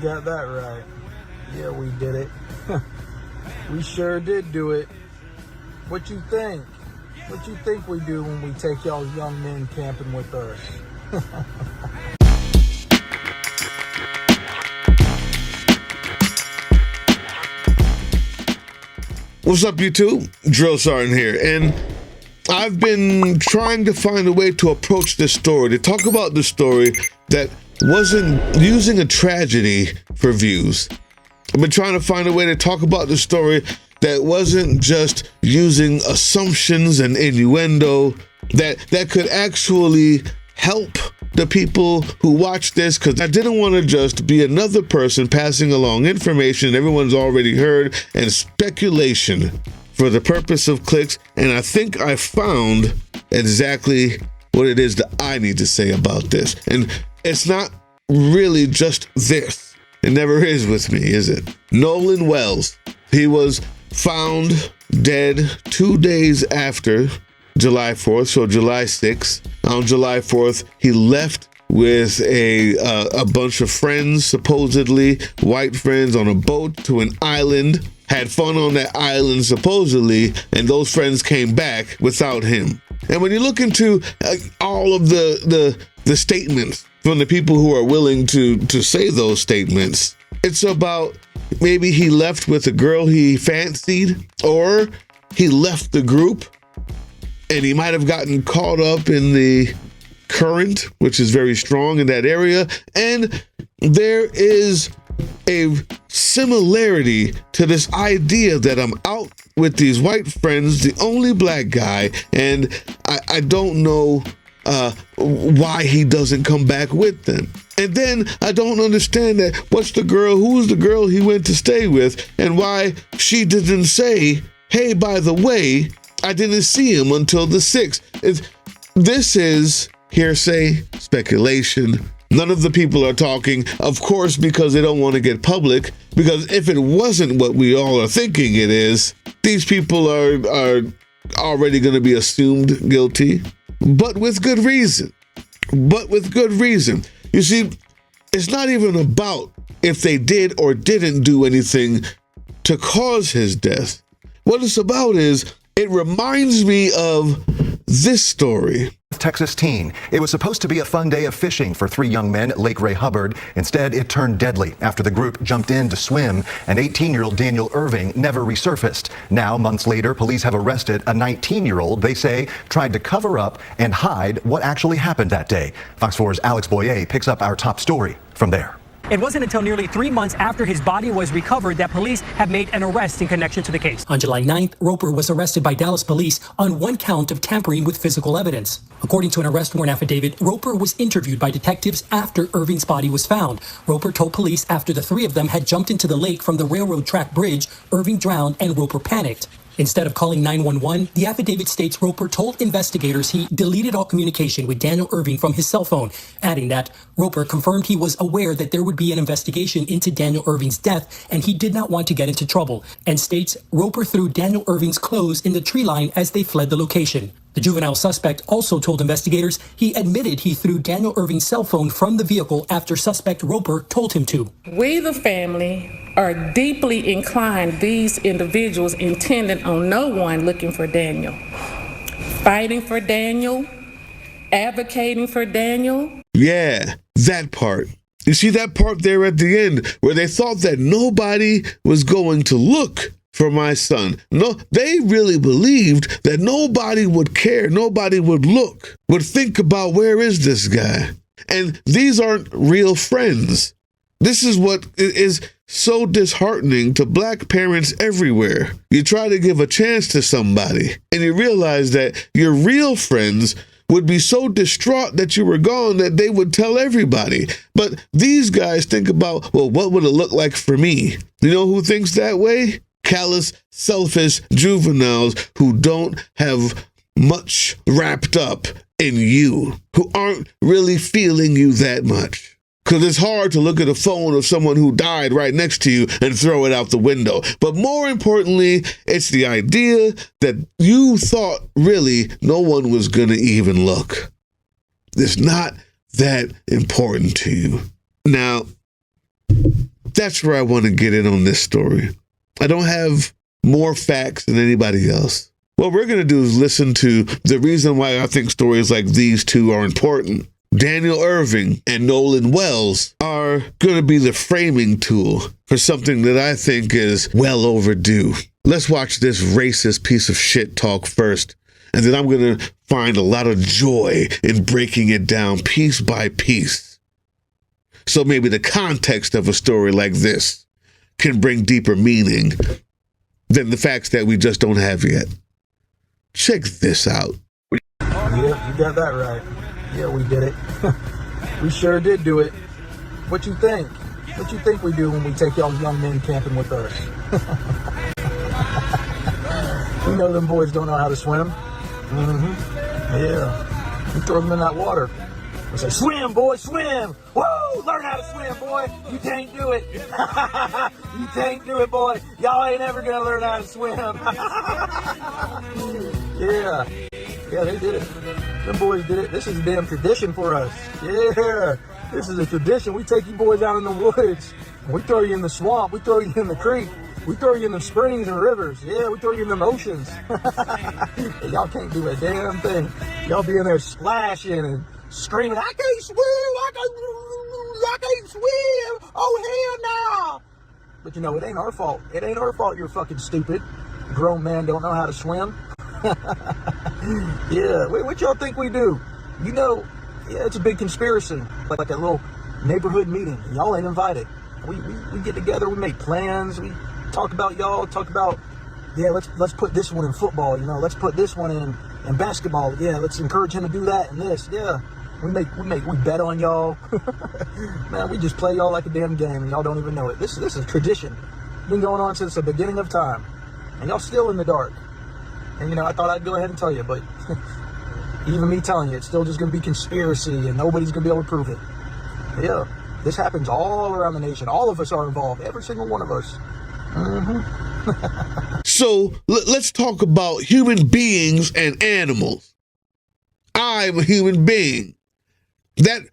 got that right. Yeah, we did it. We sure did do it. What you think? What you think we do when we take y'all young men camping with us? What's up, YouTube? Drill Sergeant here, and I've been trying to find a way to approach this story, to talk about the story that wasn't using a tragedy for views. I've been trying to find a way to talk about the story that wasn't just using assumptions and innuendo, that could actually help the people who watch this, because I didn't want to just be another person passing along information everyone's already heard and speculation for the purpose of clicks. And I think I found exactly what it is that I need to say about this. And it's not really just this. It never is with me, is it? Nolan Wells, he was found dead 2 days after July 4th, so July 6th. On July 4th, he left with a bunch of friends, supposedly white friends, on a boat to an island, had fun on that island, supposedly, and those friends came back without him. And when you look into all of the statements from the people who are willing to say those statements, it's about maybe he left with a girl he fancied, or he left the group and he might have gotten caught up in the current, which is very strong in that area. And there is a similarity to this idea that I'm out with these white friends, the only black guy, and I don't know why he doesn't come back with them. And then I don't understand that who's the girl he went to stay with, and why she didn't say, hey, by the way, I didn't see him until the 6th. This is hearsay, speculation. None of the people are talking, of course, because they don't want to get public, because if it wasn't what we all are thinking it is, these people are already going to be assumed guilty, but with good reason. You see, it's not even about if they did or didn't do anything to cause his death. What it's about is, it reminds me of this story. Texas teen. It was supposed to be a fun day of fishing for 3 young men at Lake Ray Hubbard. Instead, it turned deadly after the group jumped in to swim, and 18-year-old Daniel Irving never resurfaced. Now, months later, police have arrested a 19-year-old they say tried to cover up and hide what actually happened that day. Fox 4's Alex Boyer picks up our top story from there. It wasn't until nearly 3 months after his body was recovered that police have made an arrest in connection to the case. On July 9th, Roper was arrested by Dallas police on 1 count of tampering with physical evidence. According to an arrest warrant affidavit, Roper was interviewed by detectives after Irving's body was found. Roper told police after the 3 of them had jumped into the lake from the railroad track bridge, Irving drowned and Roper panicked. Instead of calling 911, the affidavit states Roper told investigators he deleted all communication with Daniel Irving from his cell phone, adding that Roper confirmed he was aware that there would be an investigation into Daniel Irving's death and he did not want to get into trouble, and states Roper threw Daniel Irving's clothes in the tree line as they fled the location. The juvenile suspect also told investigators he admitted he threw Daniel Irving's cell phone from the vehicle after suspect Roper told him to. We, the family, are deeply inclined these individuals intended on no one looking for Daniel, fighting for Daniel, advocating for Daniel. Yeah, that part. You see that part there at the end where they thought that nobody was going to look for my son. No, they really believed that nobody would care, nobody would look, would think about where is this guy. And these aren't real friends. This is what is so disheartening to black parents everywhere. You try to give a chance to somebody and you realize that your real friends would be so distraught that you were gone that they would tell everybody. But these guys think about, well, what would it look like for me? You know who thinks that way? Callous, selfish juveniles who don't have much wrapped up in you, who aren't really feeling you that much. Because it's hard to look at a phone of someone who died right next to you and throw it out the window. But more importantly, it's the idea that you thought really no one was going to even look. It's not that important to you. Now, That's where I want to get in on this story. I don't have more facts than anybody else. What we're going to do is listen to the reason why I think stories like these two are important. Daniel Irving and Nolan Wells are going to be the framing tool for something that I think is well overdue. Let's watch this racist piece of shit talk first, and then I'm going to find a lot of joy in breaking it down piece by piece. So maybe the context of a story like this can bring deeper meaning than the facts that we just don't have yet. Check this out. Yeah, you got that right. Yeah, we did it. We sure did do it. What you think? What you think we do when we take y'all young men camping with us? We know them boys don't know how to swim. Yeah. We throw them in that water. We say, swim, boy, swim. Whoa, learn how to swim, boy. You can't do it. You can't do it, boy. Y'all ain't ever going to learn how to swim. Yeah. Yeah, they did it. Them boys did it. This is a damn tradition for us. Yeah. This is a tradition. We take you boys out in the woods. We throw you in the swamp. We throw you in the creek. We throw you in the springs and rivers. Yeah, we throw you in the oceans. Y'all can't do a damn thing. Y'all be in there splashing and screaming, I can't swim. I can't swim. Oh, hell no. But you know, it ain't our fault. It ain't our fault you're fucking stupid. Grown man don't know how to swim. Yeah, what y'all think we do? You know, yeah, it's a big conspiracy, like a little neighborhood meeting. Y'all ain't invited. We get together, we make plans, we talk about y'all, talk about, yeah, let's put this one in football, you know, let's put this one in basketball, yeah, let's encourage him to do that and this, yeah. We bet on y'all. Man, we just play y'all like a damn game and y'all don't even know it. This is a tradition. Been going on since the beginning of time. And y'all still in the dark. And you know, I thought I'd go ahead and tell you, but even me telling you, it's still just going to be conspiracy and nobody's going to be able to prove it. Yeah, this happens all around the nation. All of us are involved, every single one of us. So let's talk about human beings and animals. I'm a human being. That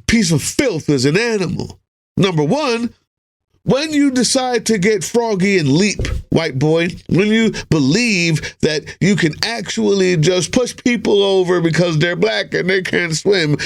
piece of filth is an animal. Number one, when you decide to get froggy and leap, white boy, when you believe that you can actually just push people over because they're black and they can't swim,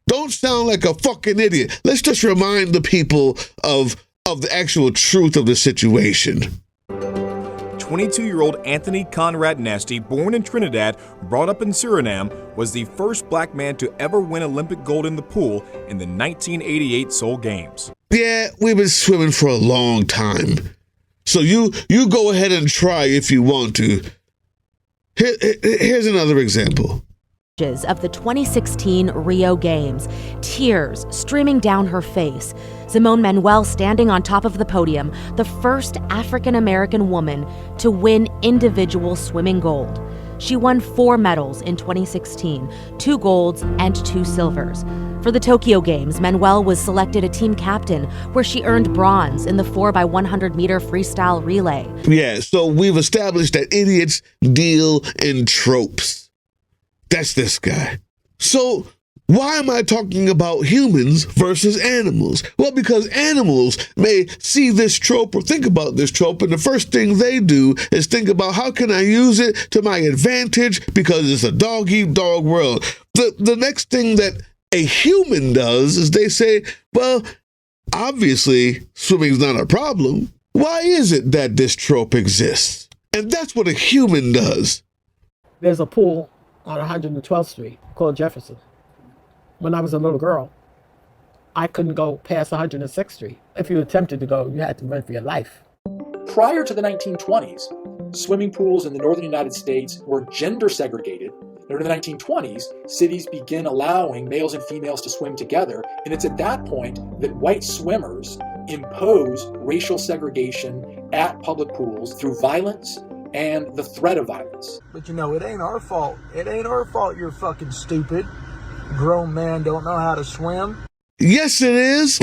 don't sound like a fucking idiot. Let's just remind the people of the actual truth of the situation. 22-year-old Anthony Conrad Nasty, born in Trinidad, brought up in Suriname, was the first black man to ever win Olympic gold in the pool in the 1988 Seoul Games. Yeah, we've been swimming for a long time. So you go ahead and try if you want to. Here's another example. Of the 2016 Rio Games, tears streaming down her face. Simone Manuel standing on top of the podium, the first African-American woman to win individual swimming gold. She won 4 medals in 2016, 2 golds and 2 silvers. For the Tokyo Games, Manuel was selected a team captain, where she earned bronze in the 4x100 meter freestyle relay. Yeah, so we've established that idiots deal in tropes. That's this guy. So why am I talking about humans versus animals? Well, because animals may see this trope or think about this trope, and the first thing they do is think about, how can I use it to my advantage because it's a dog-eat-dog world. The next thing that a human does is they say, well, obviously swimming's not a problem. Why is it that this trope exists? And that's what a human does. There's a pool on 112th Street called Jefferson. When I was a little girl, I couldn't go past 106th Street. If you attempted to go, you had to run for your life. Prior to the 1920s, swimming pools in the northern United States were gender segregated. In the 1920s, cities begin allowing males and females to swim together, and it's at that point that white swimmers impose racial segregation at public pools through violence and the threat of violence. But you know, it ain't our fault. It ain't our fault you're fucking stupid. Grown man don't know how to swim. Yes, it is.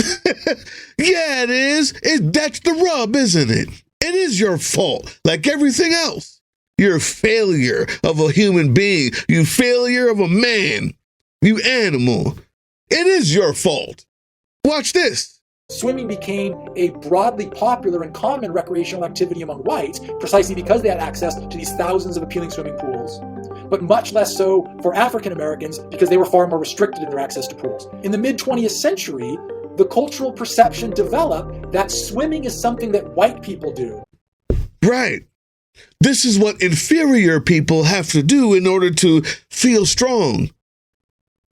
Yeah, it is. That's the rub, isn't it? It is your fault, like everything else. You're a failure of a human being. You failure of a man. You animal. It is your fault. Watch this. Swimming became a broadly popular and common recreational activity among whites, precisely because they had access to these thousands of appealing swimming pools, but much less so for African Americans because they were far more restricted in their access to pools. In the mid-20th century, the cultural perception developed that swimming is something that white people do. Right. This is what inferior people have to do in order to feel strong.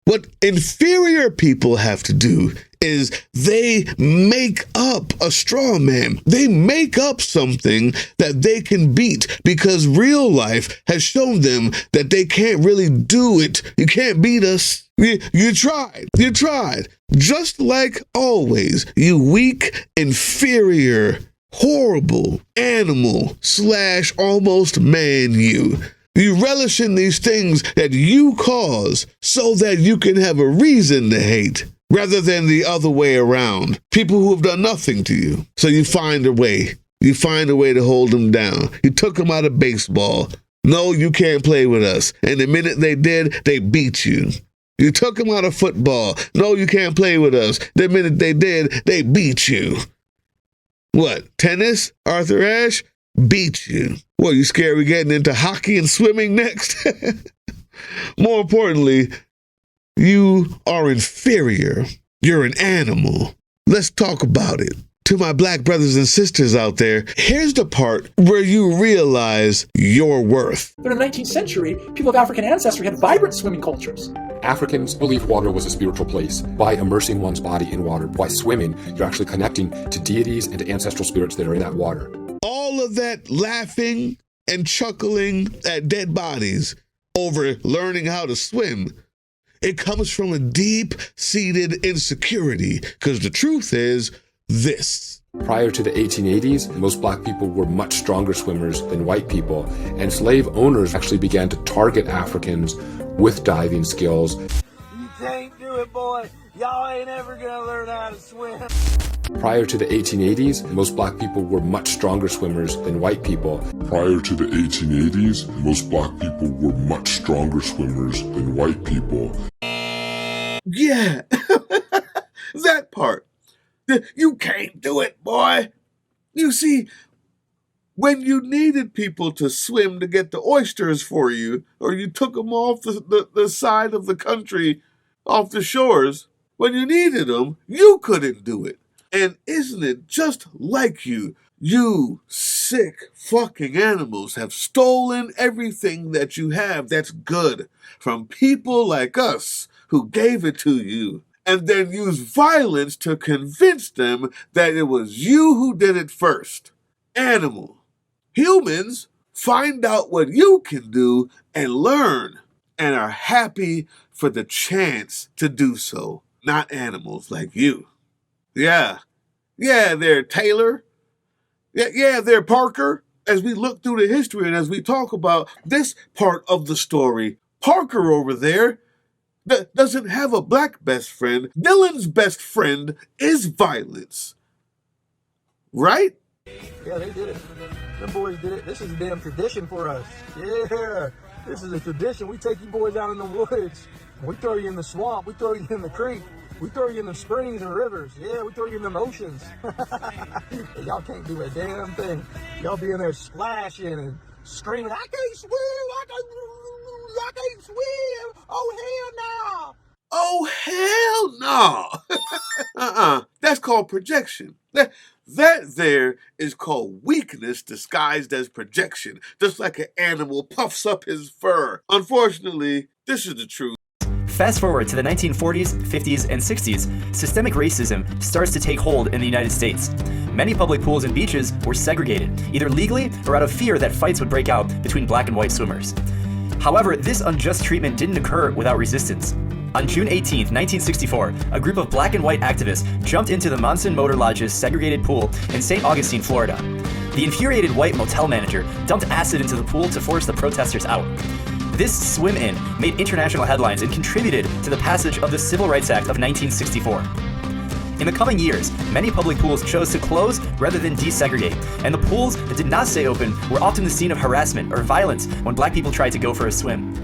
What inferior people have to do is they make up a straw man. They make up something that they can beat because real life has shown them that they can't really do it. You can't beat us. You tried. You tried. Just like always, you weak, inferior, horrible animal / almost man you. You relish in these things that you cause so that you can have a reason to hate, rather than the other way around. People who have done nothing to you. So you find a way. You find a way to hold them down. You took them out of baseball. No, you can't play with us. And the minute they did, they beat you. You took them out of football. No, you can't play with us. The minute they did, they beat you. What? Tennis? Arthur Ashe? Beat you. What, you scared we getting into hockey and swimming next? More importantly, you are inferior. You're an animal. Let's talk about it. To my black brothers and sisters out there, here's the part where you realize your worth. But in the 19th century, people of African ancestry had vibrant swimming cultures. Africans believed water was a spiritual place. By immersing one's body in water, by swimming, you're actually connecting to deities and to ancestral spirits that are in that water. All of that laughing and chuckling at dead bodies over learning how to swim, it comes from a deep-seated insecurity, because the truth is this. Prior to the 1880s, most black people were much stronger swimmers than white people, and slave owners actually began to target Africans with diving skills. You can't do it, boy. Y'all ain't ever gonna learn how to swim. Prior to the 1880s, most black people were much stronger swimmers than white people. Prior to the 1880s, most black people were much stronger swimmers than white people. Yeah, that part. You can't do it, boy. You see, when you needed people to swim to get the oysters for you, or you took them off the side of the country, off the shores, when you needed them, you couldn't do it. And isn't it just like you? You sick fucking animals have stolen everything that you have that's good from people like us who gave it to you, and then use violence to convince them that it was you who did it first. Animal. Humans find out what you can do and learn, and are happy for the chance to do so. Not animals like you. Yeah, they're Taylor. Yeah, they're Parker. As we look through the history and as we talk about this part of the story, Parker over there doesn't have a black best friend. Dylan's best friend is violence. Right? Yeah, they did it. Them boys did it. This is a damn tradition for us. Yeah, this is a tradition. We take you boys out in the woods. We throw you in the swamp. We throw you in the creek. We throw you in the springs and rivers. Yeah, we throw you in the oceans. Y'all can't do a damn thing. Y'all be in there splashing and screaming, I can't swim, I can't swim. Oh, Oh, hell no. That's called projection. That there is called weakness disguised as projection, just like an animal puffs up his fur. Unfortunately, this is the truth. Fast forward to the 1940s, 50s, and 60s, systemic racism starts to take hold in the United States. Many public pools and beaches were segregated, either legally or out of fear that fights would break out between black and white swimmers. However, this unjust treatment didn't occur without resistance. On June 18, 1964, a group of black and white activists jumped into the Monson Motor Lodge's segregated pool in St. Augustine, Florida. The infuriated white motel manager dumped acid into the pool to force the protesters out. This swim-in made international headlines and contributed to the passage of the Civil Rights Act of 1964. In the coming years, many public pools chose to close rather than desegregate, and the pools that did not stay open were often the scene of harassment or violence when black people tried to go for a swim.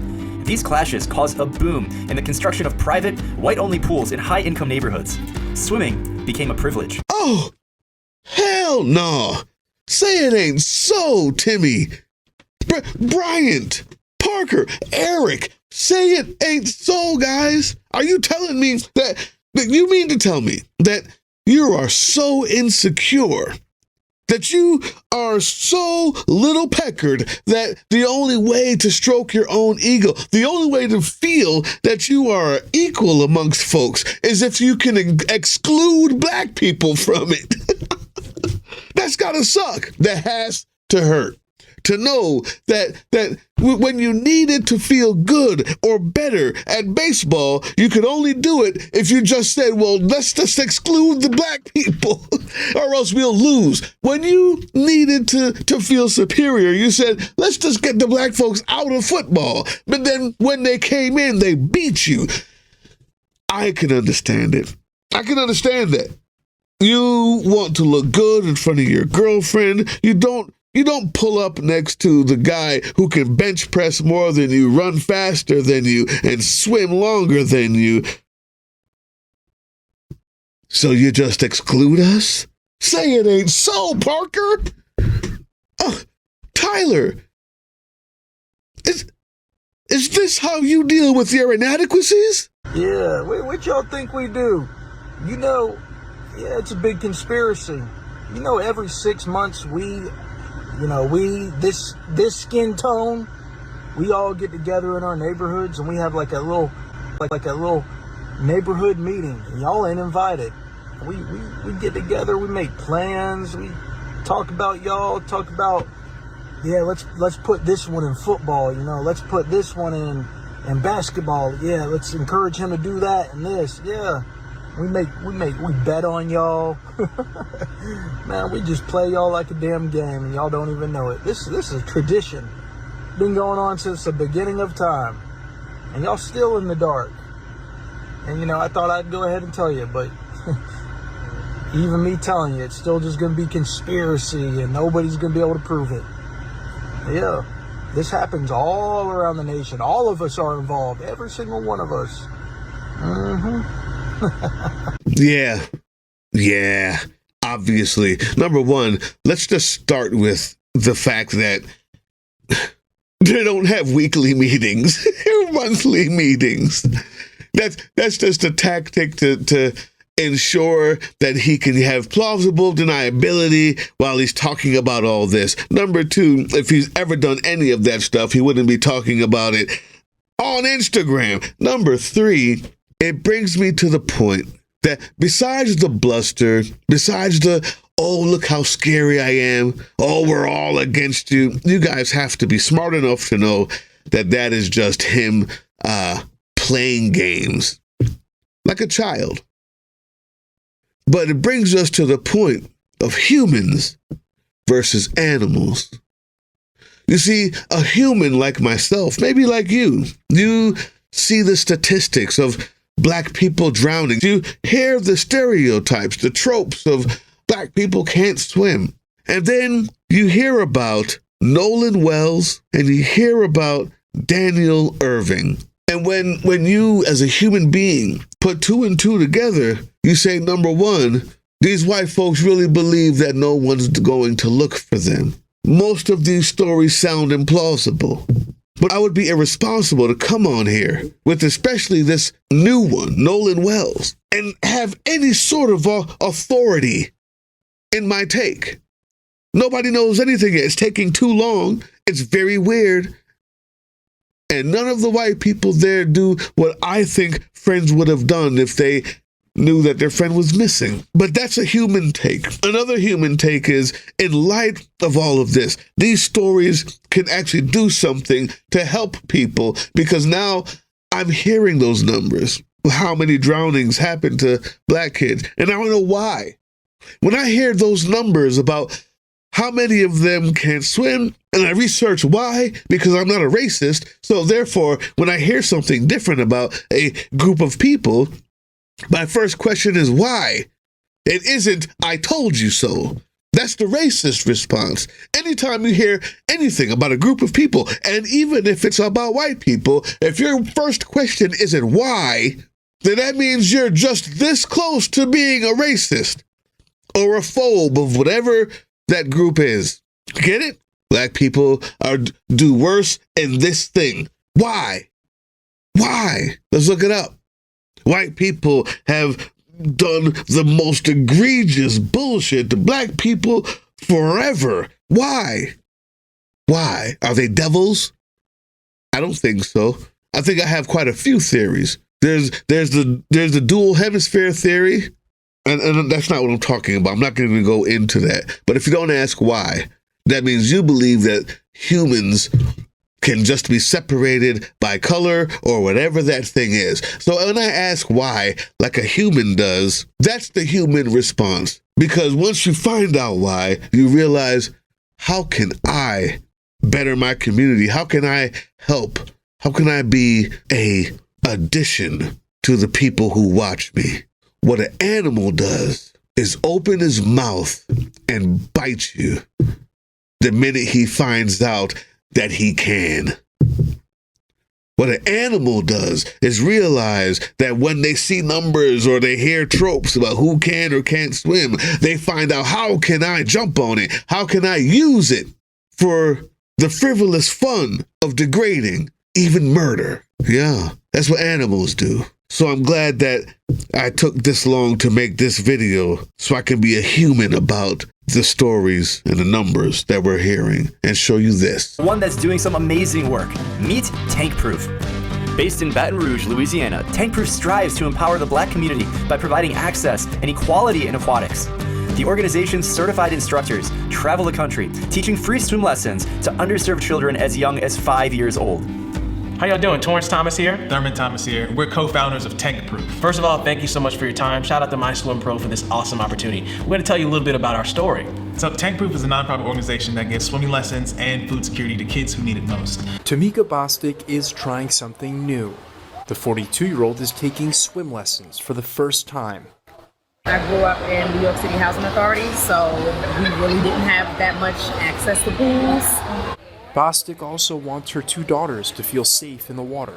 These clashes caused a boom in the construction of private, white-only pools in high-income neighborhoods. Swimming became a privilege. Oh, hell no. Say it ain't so, Timmy. Bryant, Parker, Eric, say it ain't so, guys. Are you telling me that you mean to tell me that you are so insecure, that you are so little peckered that the only way to stroke your own ego, the only way to feel that you are equal amongst folks is if you can exclude black people from it? That's gotta suck. That has to hurt. To know that when you needed to feel good or better at baseball, you could only do it if you just said, well, let's just exclude the black people or else we'll lose. When you needed to feel superior, you said, let's just get the black folks out of football. But then when they came in, they beat you. I can understand it. I can understand that. You want to look good in front of your girlfriend. You don't pull up next to the guy who can bench press more than you, run faster than you, and swim longer than you. So you just exclude us? Say it ain't so, Parker. Tyler, is this how you deal with your inadequacies? Yeah, what y'all think we do? You know, yeah, it's a big conspiracy. You know, every 6 months this skin tone, we all get together in our neighborhoods and we have like a little neighborhood meeting. And y'all ain't invited. We get together, we make plans, we talk about y'all, yeah, let's put this one in football, let's put this one in basketball. Yeah, let's encourage him to do that and this. Yeah. We bet on y'all. Man, we just play y'all like a damn game and y'all don't even know it. This is a tradition. Been going on since the beginning of time. And y'all still in the dark. And I thought I'd go ahead and tell you, but even me telling you, it's still just gonna be conspiracy and nobody's gonna be able to prove it. Yeah. This happens all around the nation. All of us are involved. Every single one of us. Mm-hmm. Yeah, obviously. Number one, let's just start with the fact that they don't have weekly meetings, monthly meetings. That's just a tactic to ensure that he can have plausible deniability while he's talking about all this. Number two, if he's ever done any of that stuff, he wouldn't be talking about it on Instagram. Number three, it brings me to the point that besides the bluster, besides the, oh, look how scary I am, oh, we're all against you, you guys have to be smart enough to know that is just him playing games like a child. But it brings us to the point of humans versus animals. You see, a human like myself, maybe like you see the statistics of black people drowning. You hear the stereotypes, the tropes of black people can't swim. And then you hear about Nolan Wells and you hear about Daniel Irving. And when you, as a human being, put two and two together, you say, number one, these white folks really believe that no one's going to look for them. Most of these stories sound implausible. But I would be irresponsible to come on here with especially this new one, Nolan Wells, and have any sort of authority in my take. Nobody knows anything yet. It's taking too long. It's very weird. And none of the white people there do what I think friends would have done if they knew that their friend was missing. But that's a human take. Another human take is, in light of all of this, these stories can actually do something to help people, because now I'm hearing those numbers. How many drownings happen to black kids? And I don't know why. When I hear those numbers about how many of them can't swim, and I research why, because I'm not a racist, so therefore, when I hear something different about a group of people, my first question is why? It isn't, I told you so. That's the racist response. Anytime you hear anything about a group of people, and even if it's about white people, if your first question isn't why, then that means you're just this close to being a racist or a phobe of whatever that group is. Get it? Black people do worse in this thing. Why? Why? Let's look it up. White people have done the most egregious bullshit to black people forever. Why? Why? Are they devils? I don't think so. I think I have quite a few theories. There's the dual hemisphere theory, and that's not what I'm talking about. I'm not going to go into that. But if you don't ask why, that means you believe that humans can just be separated by color or whatever that thing is. So when I ask why, like a human does, that's the human response. Because once you find out why, you realize, how can I better my community? How can I help? How can I be a addition to the people who watch me? What an animal does is open his mouth and bite you the minute he finds out that he can. What an animal does is realize that when they see numbers or they hear tropes about who can or can't swim, they find out, how can I jump on it? How can I use it for the frivolous fun of degrading, even murder? Yeah, that's what animals do. So I'm glad that I took this long to make this video so I can be a human about the stories and the numbers that we're hearing and show you this. One that's doing some amazing work. Meet Tank Proof. Based in Baton Rouge, Louisiana, Tank Proof strives to empower the Black community by providing access and equality in aquatics. The organization's certified instructors travel the country, teaching free swim lessons to underserved children as young as 5 years old. How y'all doing? Torrance Thomas here. Thurman Thomas here. We're co-founders of Tank Proof. First of all, thank you so much for your time. Shout out to My Swim Pro for this awesome opportunity. We're going to tell you a little bit about our story. So Tank Proof is a nonprofit organization that gives swimming lessons and food security to kids who need it most. Tamika Bostic is trying something new. The 42-year-old is taking swim lessons for the first time. I grew up in New York City Housing Authority, so we really didn't have that much access to pools. Bostic also wants her 2 daughters to feel safe in the water.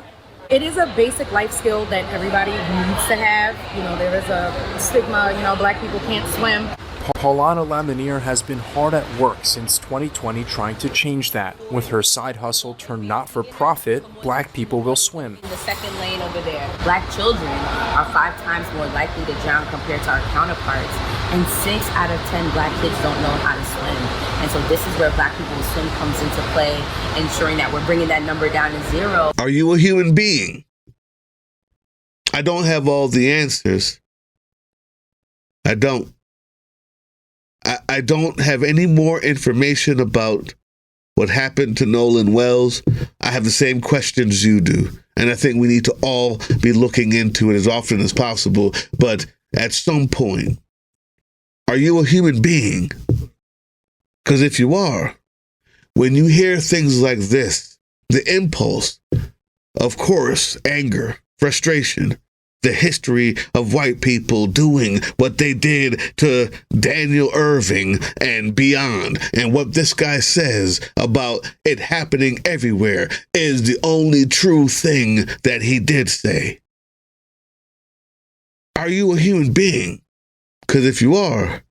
It is a basic life skill that everybody needs to have. You know, there is a stigma, Black people can't swim. Paulana Laminier has been hard at work since 2020 trying to change that. With her side hustle turned not-for-profit, Black People Will Swim. The second lane over there. Black children are 5 times more likely to drown compared to our counterparts, and 6 out of 10 Black kids don't know how to swim. And so this is where Black People Will Swim comes into play, ensuring that we're bringing that number down to 0. Are you a human being? I don't have all the answers. I don't. I don't have any more information about what happened to Nolan Wells. I have the same questions you do. And I think we need to all be looking into it as often as possible. But at some point, are you a human being? Because if you are, when you hear things like this, the impulse, of course, anger, frustration, the history of white people doing what they did to Daniel Irving and beyond, and what this guy says about it happening everywhere is the only true thing that he did say. Are you a human being? Because if you are,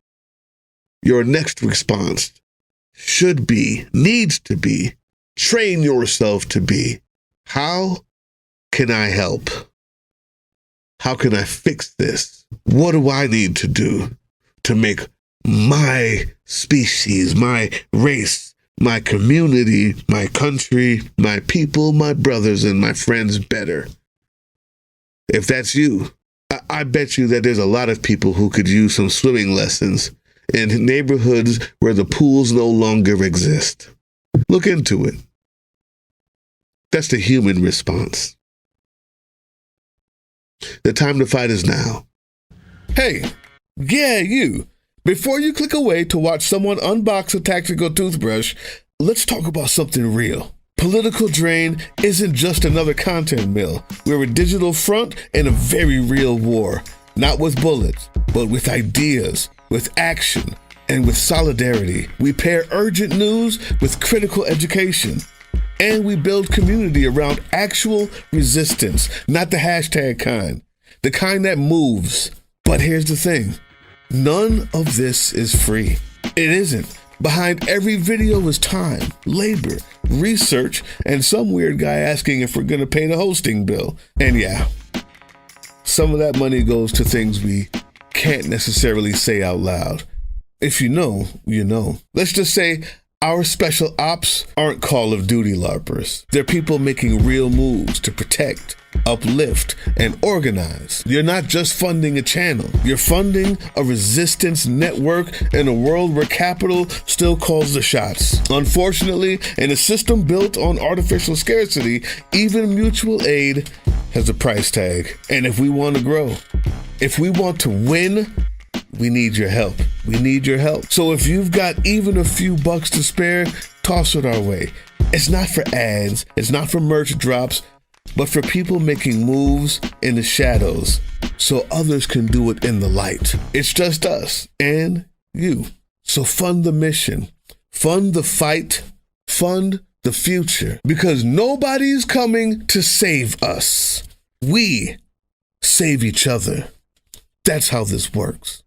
your next response should be, needs to be, train yourself to be, how can I help? How can I fix this? What do I need to do to make my species, my race, my community, my country, my people, my brothers, and my friends better? If that's you, I bet you that there's a lot of people who could use some swimming lessons in neighborhoods where the pools no longer exist. Look into it. That's the human response. The time to fight is now. Hey, yeah, you. Before you click away to watch someone unbox a tactical toothbrush, let's talk about something real. Political Drain isn't just another content mill. We're a digital front in a very real war. Not with bullets, but with ideas, with action, and with solidarity. We pair urgent news with critical education. And we build community around actual resistance, not the hashtag kind. the kind that moves. But here's the thing. None of this is free. It isn't. Behind every video is time, labor, research, and some weird guy asking if we're going to pay the hosting bill. And yeah, some of that money goes to things we can't necessarily say out loud. If you know, you know. Let's just say our special ops aren't Call of Duty LARPers. They're people making real moves to protect, uplift, and organize. You're not just funding a channel. You're funding a resistance network in a world where capital still calls the shots. Unfortunately, in a system built on artificial scarcity, even mutual aid has a price tag. And if we want to grow, if we want to win, we need your help. We need your help. So if you've got even a few bucks to spare, toss it our way. It's not for ads, it's not for merch drops, but for people making moves in the shadows so others can do it in the light. It's just us and you. So fund the mission, fund the fight, fund the future, because nobody's coming to save us. We save each other. That's how this works.